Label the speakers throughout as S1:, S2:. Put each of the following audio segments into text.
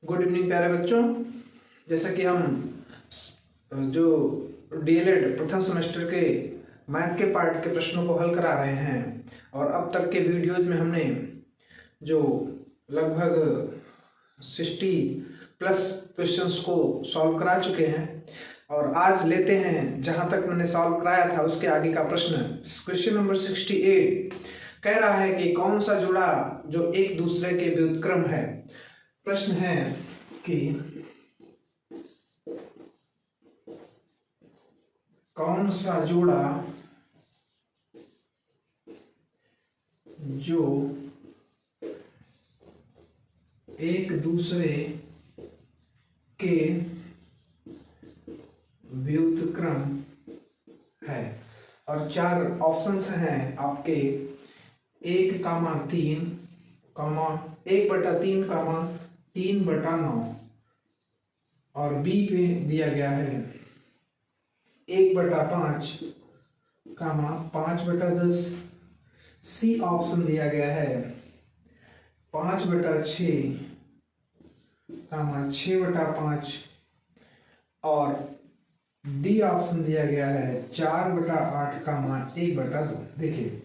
S1: Good evening प्यारे बच्चों। जैसा कि हम जो डीएलएड प्रथम सेमेस्टर के मैथ के पार्ट के प्रश्नों को हल करा रहे हैं और अब तक के वीडियोज में हमने जो लगभग 60+ क्वेश्चंस को सॉल्व करा चुके हैं और आज लेते हैं जहां तक मैंने सॉल्व कराया था उसके आगे का प्रश्न। क्वेश्चन नंबर 68 कह रहा है कि कौन सा जुड़ा जो एक दूसरे के व्युत्क्रम है। प्रश्न है कि कौन सा जोड़ा जो एक दूसरे के व्युत्क्रम है और 4 ऑप्शंस हैं आपके 1,3, 1/3, 3/9 और बी पे दिया गया है 1/5, 5/10। सी ऑप्शन दिया गया है 5/6, 6/5 और डी ऑप्शन दिया गया है 4/8, 1/2। देखिए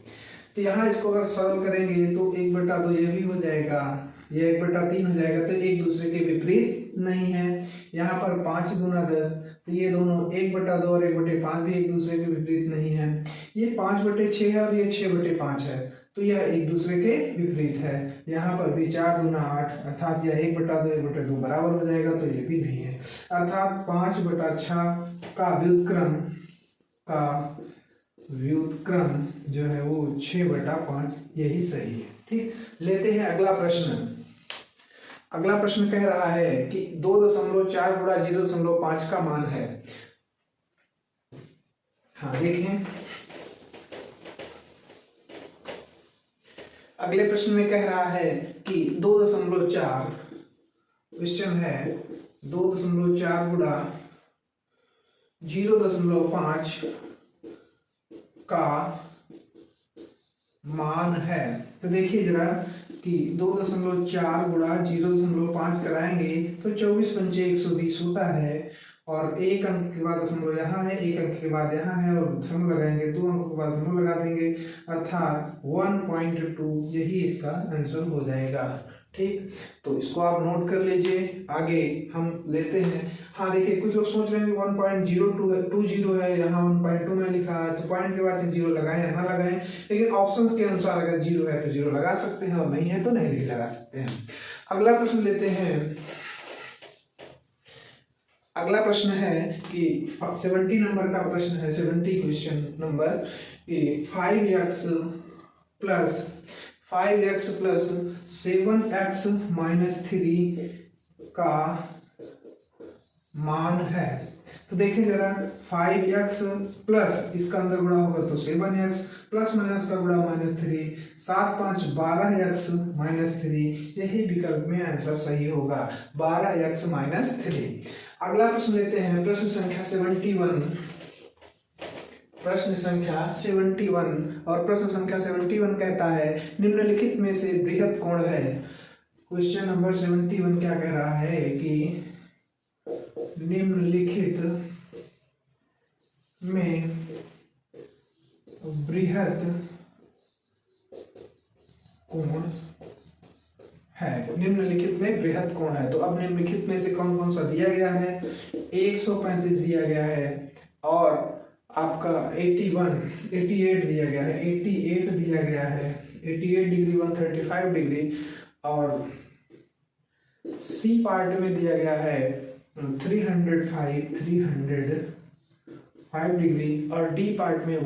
S1: तो यहाँ इसको अगर सॉल्व करेंगे तो 1/2 ये भी हो जाएगा, ये 1/3 हो जाएगा, तो एक दूसरे के विपरीत नहीं है। यहाँ पर 5 दूना 10, तो ये दोनों 1/2 और 1/5 भी एक दूसरे के विपरीत नहीं है। ये 5/6 है और ये 6/5 है, तो यह एक दूसरे के विपरीत है। यहाँ पर भी 4 दूना 8, अर्थात यह 1/2 1/2 बराबर हो जाएगा, तो ये भी नहीं है। अर्थात 5/6 का व्युत्क्रम जो है वो 6/5 यही सही है। ठीक, लेते हैं अगला प्रश्न। अगला प्रश्न कह रहा है कि 2.4 गुणा 0.5 का मान है। हाँ देखें, अगले प्रश्न में कह रहा है कि 2.4, क्वेश्चन है 2.4 गुणा 0.5 का मान है। तो देखिए जरा कि 2.4 गुणा 0.5 कराएंगे तो 24 पंचे 120 होता है और एक अंक के बाद दशमलव यहाँ है, एक अंक के बाद यहाँ है और दशमलव लगाएंगे, 2 अंकों के बाद दशमलव लगा देंगे, अर्थात 1.2 यही इसका आंसर हो जाएगा। ठीक, तो इसको आप नोट कर लीजिए। आगे हम लेते हैं। हाँ देखिए, कुछ लोग सोच रहे हैं 1.020 है, यहाँ 1.2 में लिखा है, तो पॉइंट के बाद 0 लगाएं या ना लगाएं, लेकिन ऑप्शंस के अनुसार अगर 0 है तो 0 लगा सकते हैं और नहीं है तो नहीं लगा सकते हैं। अगला प्रश्न लेते हैं। अगला प्रश्न है कि 70 नंबर का प्रश्न है, 70 क्वेश्चन नंबर कि 5x प्लस 7x - 3 का मान है। तो देखिए जरा, 5x प्लस इसका अंदर गुणा होगा तो 7x, प्लस माइनस का गुणा -3, 7 5 12x - 3, यही विकल्प में आंसर सही होगा, 12x - 3। अगला प्रश्न लेते हैं, प्रश्न संख्या 71। प्रश्न संख्या 71 और प्रश्न संख्या 71 कहता है निम्नलिखित में से बृहत कोण है। क्वेश्चन नंबर 71 क्या कह रहा है कि निम्नलिखित में बृहत कोण है। निम्नलिखित में बृहत कोण है, तो अब निम्नलिखित में से कौन कौन सा दिया गया है। 135 दिया गया है और आपका 88 दिया गया है, 88 दिया गया है, 88 डिग्री, 135 डिग्री और सी पार्ट में दिया गया है 305 डिग्री और डी पार्ट में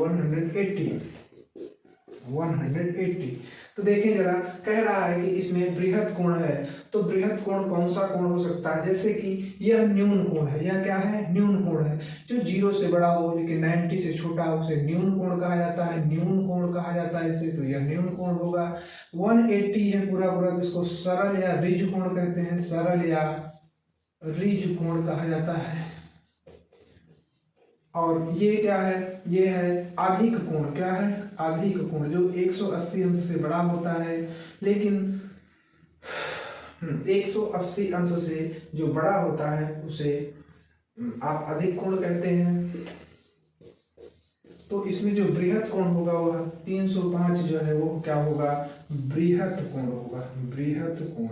S1: 180। तो देखिए जरा, कह रहा है कि इसमें बृहत कोण है, तो बृहत कोण कौन सा कोण हो सकता है। जैसे कि यह न्यून कोण है, यह क्या है, न्यून कोण है, जो 0 से बड़ा हो लेकिन 90 से छोटा हो उसे न्यून कोण कहा जाता है, न्यून कोण कहा जाता है इसे, तो यह न्यून कोण होगा। 180 है पूरा तो इसको सरल या रिज कोण कहते हैं, सरल या रिज कोण कहा जाता है। और ये क्या है, ये है आधिक कोण। क्या है, आधिक कोण, जो 180 अंश से बड़ा होता है लेकिन 180 अंश से जो बड़ा होता है उसे आप अधिक कोण कहते हैं। तो इसमें जो बृहत कोण होगा वह 305 जो है वो क्या होगा, बृहत कोण होगा, बृहत कोण।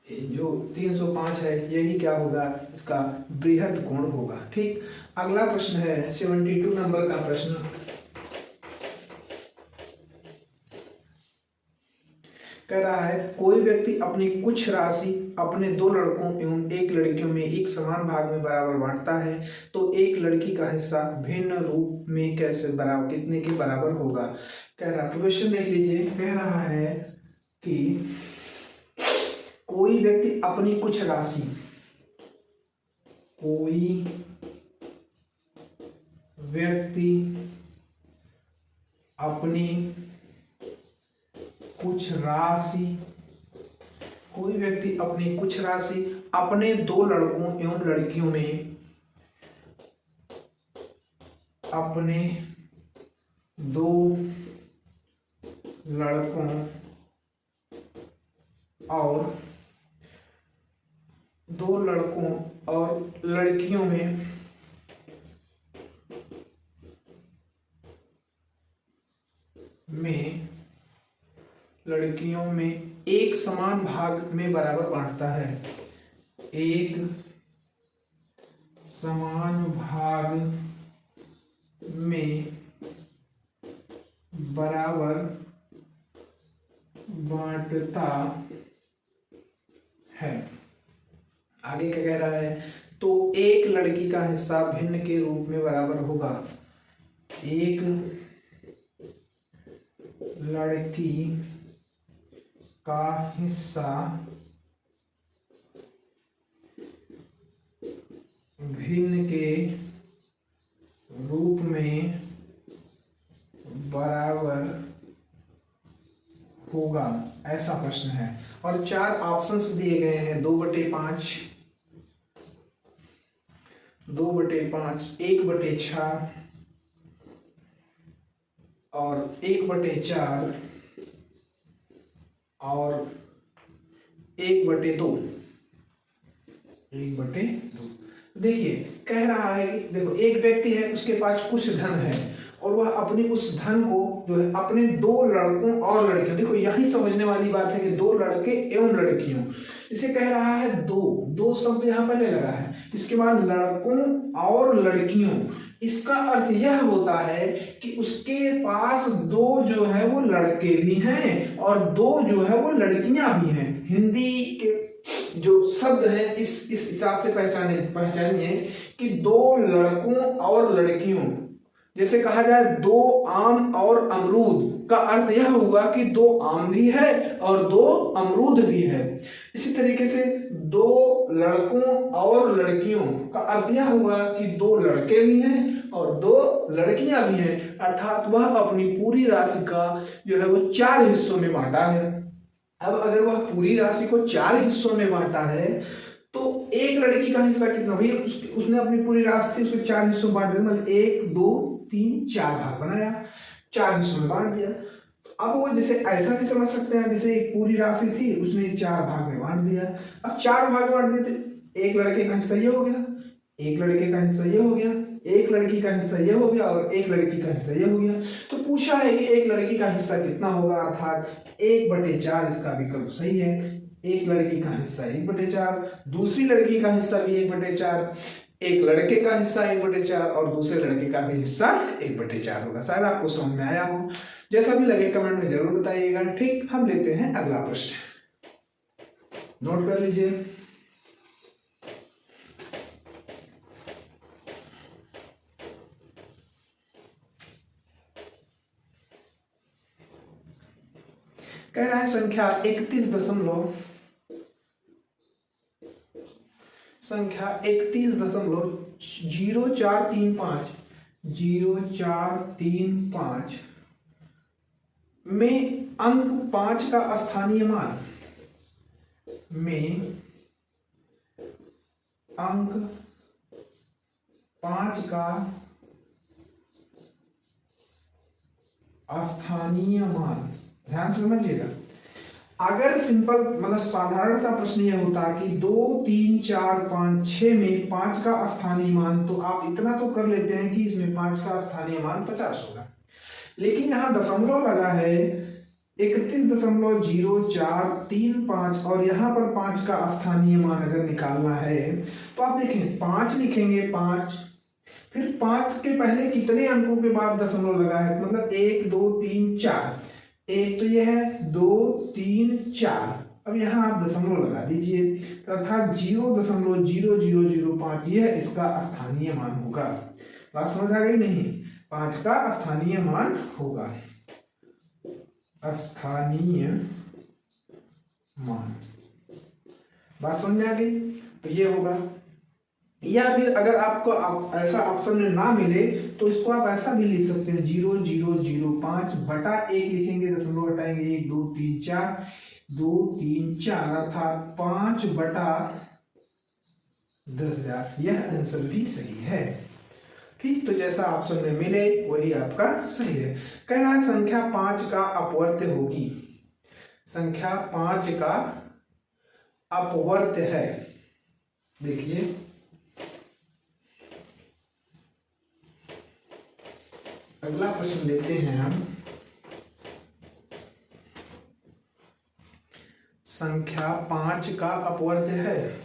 S1: जो 305 है यही क्या होगा, इसका बृहत कोण होगा। ठीक, अगला प्रश्न है 72 नंबर का प्रश्न। कह रहा है कोई व्यक्ति अपनी कुछ राशि अपने 2 लड़कों एवं 1 लड़कियों में एक समान भाग में बराबर बांटता है, तो एक लड़की का हिस्सा भिन्न रूप में कैसे बराबर, कितने के बराबर होगा। कह रहा है, क्वेश्चन देख लीजिए। कह रहा है कि कोई व्यक्ति अपनी कुछ राशि, कोई व्यक्ति अपनी कुछ राशि, कोई व्यक्ति अपनी कुछ राशि अपने 2 लड़कों एवं लड़कियों में, अपने 2 लड़कों और 2 लड़कों और लड़कियों में एक समान भाग में बराबर बांटता है, एक समान भाग में बराबर बांटता है। आगे क्या कह रहा है, तो एक लड़की का हिस्सा भिन्न के रूप में बराबर होगा। एक लड़की का हिस्सा भिन्न के रूप में बराबर होगा, ऐसा प्रश्न है। और 4 ऑप्शंस दिए गए हैं, 2/5, 2/5, 1/6 और 1/4 और 1/2, 1/2। देखिए कह रहा है कि देखो एक व्यक्ति है, उसके पास कुछ धन है और वह अपने उस धन को जो है अपने 2 लड़कों और लड़कियों, देखो यही समझने वाली बात है कि 2 लड़के एवं लड़कियों, इसे कह रहा है 2 शब्द यहाँ पहले लगा है, इसके बाद लड़कों और लड़कियों। इसका अर्थ यह होता है कि उसके पास 2 जो है वो लड़के भी हैं और 2 जो है वो लड़कियां भी हैं। हिंदी के जो शब्द है इस हिसाब से पहचानिए कि 2 लड़कों और लड़कियों, जैसे कहा जाए 2 आम और अमरूद, का अर्थ यह होगा कि 2 आम भी है और 2 अमरूद भी है। इसी तरीके से 2 लड़कों और लड़कियों का अर्थ यह होगा कि 2 लड़के भी हैं और 2 लड़कियां भी हैं, अर्थात वह अपनी पूरी राशि का जो है वो 4 हिस्सों में बांटा है। अब अगर वह पूरी राशि को 4 हिस्सों में बांटा है तो एक लड़की का हिस्सा कितना, भैया उसने अपनी पूरी राशि उसको 4 हिस्सों में बांट दिया, मतलब 1 2 3 4 भाग बनाया, 4 हिस्सों में बांट दिया। अब वो जैसे ऐसा भी समझ सकते हैं, जैसे एक पूरी राशि थी उसने 4 भाग में बांट दिया। अब 4 भाग बांट दिए थे, एक लड़के का हिस्सा ये हो गया, एक लड़के का हिस्सा ये हो गया, एक लड़की का हिस्सा ये हो गया और एक लड़की का हिस्सा ये हो गया। तो पूछा है कि एक लड़की का हिस्सा कितना होगा, अर्थात 1/4 इसका विकल्प सही है। एक लड़की का हिस्सा 1/4, दूसरी लड़की का हिस्सा भी 1/4, एक लड़के का हिस्सा 1/4 और दूसरे लड़के का भी हिस्सा 1/4 होगा। शायद आपको समझ में आया हो, जैसा भी लगे कमेंट में जरूर बताइएगा। ठीक, हम लेते हैं अगला प्रश्न, नोट कर लीजिए। कह रहा है संख्या 31.0435 में अंक 5 का स्थानीय मान, में अंक 5 का स्थानीय मान। ध्यान से समझिएगा, अगर सिंपल मतलब साधारण सा प्रश्न ये होता कि 2, 3, 4, 5, 6 में 5 का स्थानीय मान, तो आप इतना तो कर लेते हैं कि इसमें 5 का स्थानीय मान 50 होगा। लेकिन यहाँ दशमलव लगा है 31.0435 और यहाँ पर 5 का स्थानीय मान अगर निकालना है तो आप देखें 5 लिखेंगे, 5 फिर 5 के पहले कितने अंकों के बाद दशमलव लगा है, मतलब 1, 2, 3, 4, एक तो ये है 2, 3, 4। अब यहाँ आप दशमलव लगा दीजिए, अर्थात 0.0005 यह इसका स्थानीय मान होगा। बात समझ आ गई नहीं? 5 का स्थानीय मान होगा, स्थानीय मान। बात समझ आ गई? तो ये होगा। या फिर अगर आपको ऐसा ऑप्शन में ना मिले तो इसको आप ऐसा भी लिख सकते हैं 0.0005 बटा 1 लिखेंगे, दशमलव हटाएंगे 1, 2, 3, 4, 2, 3, 4 अर्थात 5 बटा 10,000। यह आंसर भी सही है। ठीक, तो जैसा ऑप्शन में मिले वही आपका सही है। कह रहा है संख्या 5 का अपवर्त्य होगी, संख्या 5 का अपवर्त्य है। देखिए अगला प्रश्न लेते हैं हम, संख्या 5 का अपवर्त्य है।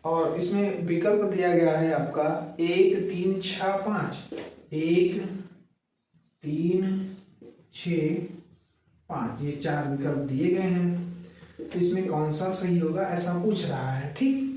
S1: और इसमें विकल्प दिया गया है आपका 1, 3, 6, 5, 1, 3, 6, 5 ये 4 विकल्प दिए गए हैं। तो इसमें कौन सा सही होगा ऐसा पूछ रहा है। ठीक,